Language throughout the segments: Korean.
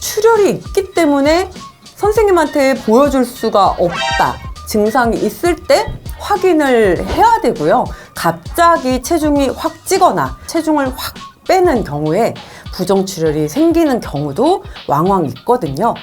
출혈이 있기 때문에 선생님한테 보여줄 수가 없다. 증상이 있을 때 확인을 해야 되고요. 갑자기 체중이 확 찌거나 체중을 확 빼는 경우에 부정출혈이 생기는 경우도 왕왕 있거든요.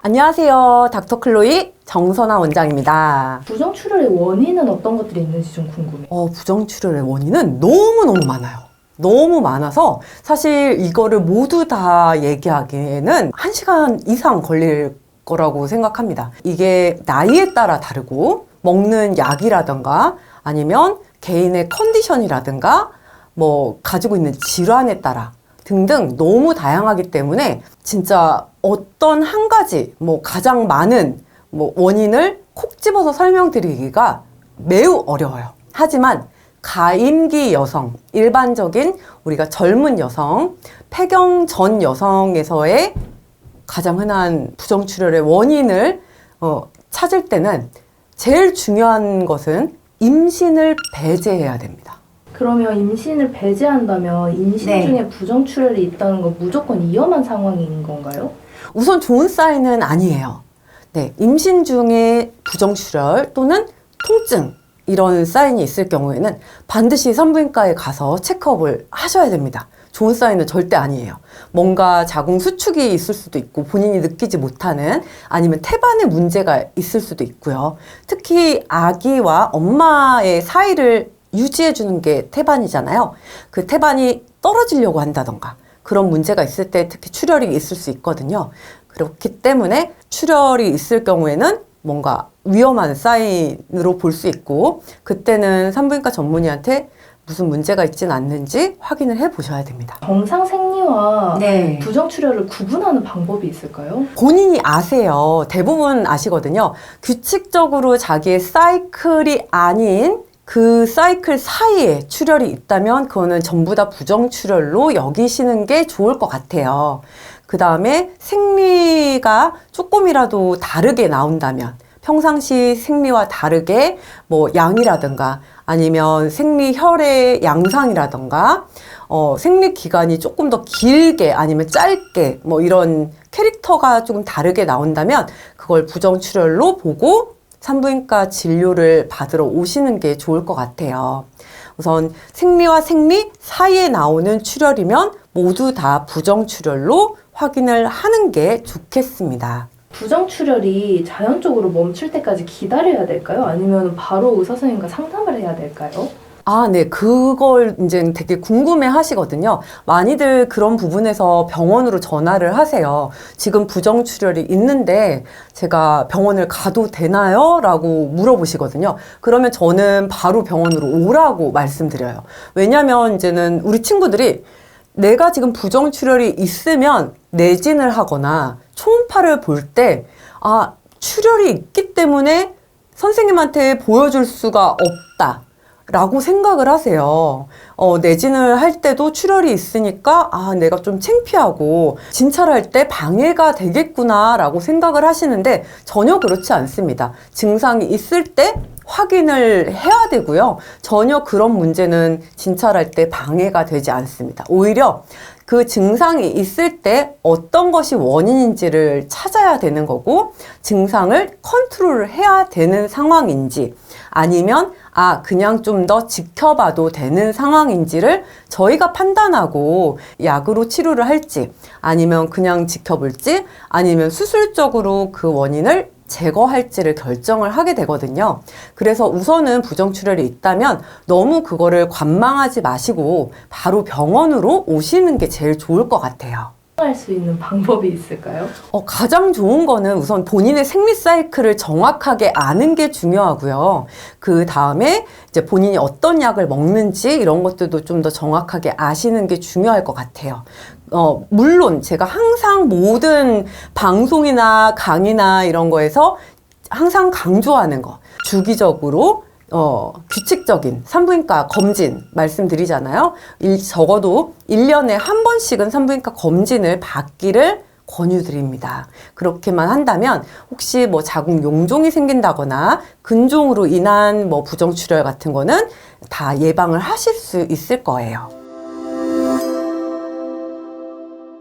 안녕하세요. 닥터클로이 정선아 원장입니다. 부정출혈의 원인은 어떤 것들이 있는지 좀 궁금해요. 부정출혈의 원인은 너무너무 많아요. 너무 많아서 사실 이거를 모두 다 얘기하기에는 1시간 이상 걸릴 거라고 생각합니다. 이게 나이에 따라 다르고 먹는 약이라든가 아니면 개인의 컨디션이라든가 뭐 가지고 있는 질환에 따라 등등 너무 다양하기 때문에 진짜 어떤 한 가지 가장 많은 원인을 콕 집어서 설명드리기가 매우 어려워요. 하지만 가임기 여성, 일반적인 우리가 젊은 여성, 폐경 전 여성에서의 가장 흔한 부정출혈의 원인을 찾을 때는 제일 중요한 것은 임신을 배제해야 됩니다. 그러면 임신을 배제한다면 임신 중에 부정출혈이 있다는 건 무조건 위험한 상황인 건가요? 우선 좋은 사인은 아니에요. 임신 중에 부정출혈 또는 통증 이런 사인이 있을 경우에는 반드시 산부인과에 가서 체크업을 하셔야 됩니다. 좋은 사인은 절대 아니에요. 뭔가 자궁 수축이 있을 수도 있고 본인이 느끼지 못하는 아니면 태반에 문제가 있을 수도 있고요. 특히 아기와 엄마의 사이를 유지해 주는 게 태반이잖아요. 그 태반이 떨어지려고 한다던가 그런 문제가 있을 때 특히 출혈이 있을 수 있거든요. 그렇기 때문에 출혈이 있을 경우에는 뭔가 위험한 사인으로 볼 수 있고 그때는 산부인과 전문의한테 무슨 문제가 있지는 않는지 확인을 해 보셔야 됩니다. 정상 생리와 부정출혈을 구분하는 방법이 있을까요? 본인이 아세요. 대부분 아시거든요. 규칙적으로 자기의 사이클이 아닌 그 사이클 사이에 출혈이 있다면 그거는 전부 다 부정출혈로 여기시는 게 좋을 것 같아요. 그 다음에 생리가 조금이라도 다르게 나온다면 평상시 생리와 다르게 양이라든가 아니면 생리 혈의 양상이라든가 생리 기간이 조금 더 길게 아니면 짧게 이런 캐릭터가 조금 다르게 나온다면 그걸 부정출혈로 보고 산부인과 진료를 받으러 오시는 게 좋을 것 같아요. 우선 생리와 생리 사이에 나오는 출혈이면 모두 다 부정출혈로 확인을 하는 게 좋겠습니다. 부정출혈이 자연적으로 멈출 때까지 기다려야 될까요? 아니면 바로 의사 선생님과 상담을 해야 될까요? 네. 그걸 이제 되게 궁금해 하시거든요. 많이들 그런 부분에서 병원으로 전화를 하세요. 지금 부정출혈이 있는데 제가 병원을 가도 되나요? 라고 물어보시거든요. 그러면 저는 바로 병원으로 오라고 말씀드려요. 왜냐면 이제는 우리 친구들이 내가 지금 부정출혈이 있으면 내진을 하거나 초음파를 볼 때 출혈이 있기 때문에 선생님한테 보여줄 수가 없다 라고 생각을 하세요. 내진을 할 때도 출혈이 있으니까 내가 좀 창피하고 진찰할 때 방해가 되겠구나 라고 생각을 하시는데 전혀 그렇지 않습니다. 증상이 있을 때 확인을 해야 되고요. 전혀 그런 문제는 진찰할 때 방해가 되지 않습니다. 오히려 그 증상이 있을 때 어떤 것이 원인인지를 찾아야 되는 거고 증상을 컨트롤을 해야 되는 상황인지 아니면 그냥 좀 더 지켜봐도 되는 상황인지를 저희가 판단하고 약으로 치료를 할지 아니면 그냥 지켜볼지 아니면 수술적으로 그 원인을 제거할지를 결정을 하게 되거든요. 그래서 우선은 부정출혈이 있다면 너무 그거를 관망하지 마시고 바로 병원으로 오시는 게 제일 좋을 것 같아요. 할 수 있는 방법이 있을까요? 가장 좋은 거는 우선 본인의 생리 사이클을 정확하게 아는 게 중요하고요. 그 다음에 이제 본인이 어떤 약을 먹는지 이런 것들도 좀 더 정확하게 아시는 게 중요할 것 같아요. 물론 제가 항상 모든 방송이나 강의나 이런 거에서 항상 강조하는 거 주기적으로 규칙적인 산부인과 검진 말씀드리잖아요. 적어도 1년에 한 번씩은 산부인과 검진을 받기를 권유드립니다. 그렇게만 한다면 혹시 자궁 용종이 생긴다거나 근종으로 인한 부정출혈 같은 거는 다 예방을 하실 수 있을 거예요.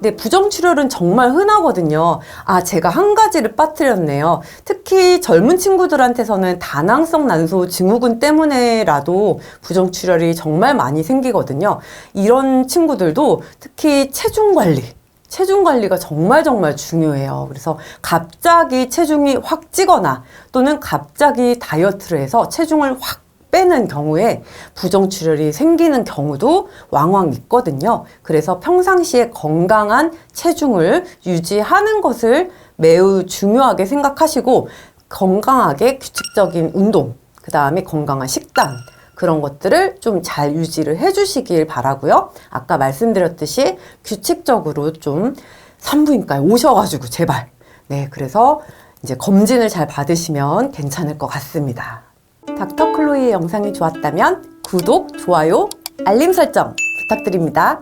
네, 부정출혈은 정말 흔하거든요. 아, 제가 한 가지를 빠뜨렸네요. 특히 젊은 친구들한테서는 다낭성 난소 증후군 때문에라도 부정출혈이 정말 많이 생기거든요. 이런 친구들도 특히 체중 관리가 정말 중요해요. 그래서 갑자기 체중이 확 찌거나 또는 갑자기 다이어트를 해서 체중을 확 빼는 경우에 부정출혈이 생기는 경우도 왕왕 있거든요. 그래서 평상시에 건강한 체중을 유지하는 것을 매우 중요하게 생각하시고 건강하게 규칙적인 운동, 그 다음에 건강한 식단 그런 것들을 좀 잘 유지를 해주시길 바라고요. 아까 말씀드렸듯이 규칙적으로 좀 산부인과에 오셔가지고 제발 네, 그래서 이제 검진을 잘 받으시면 괜찮을 것 같습니다. 닥터 클로이의 영상이 좋았다면 구독, 좋아요, 알림 설정 부탁드립니다.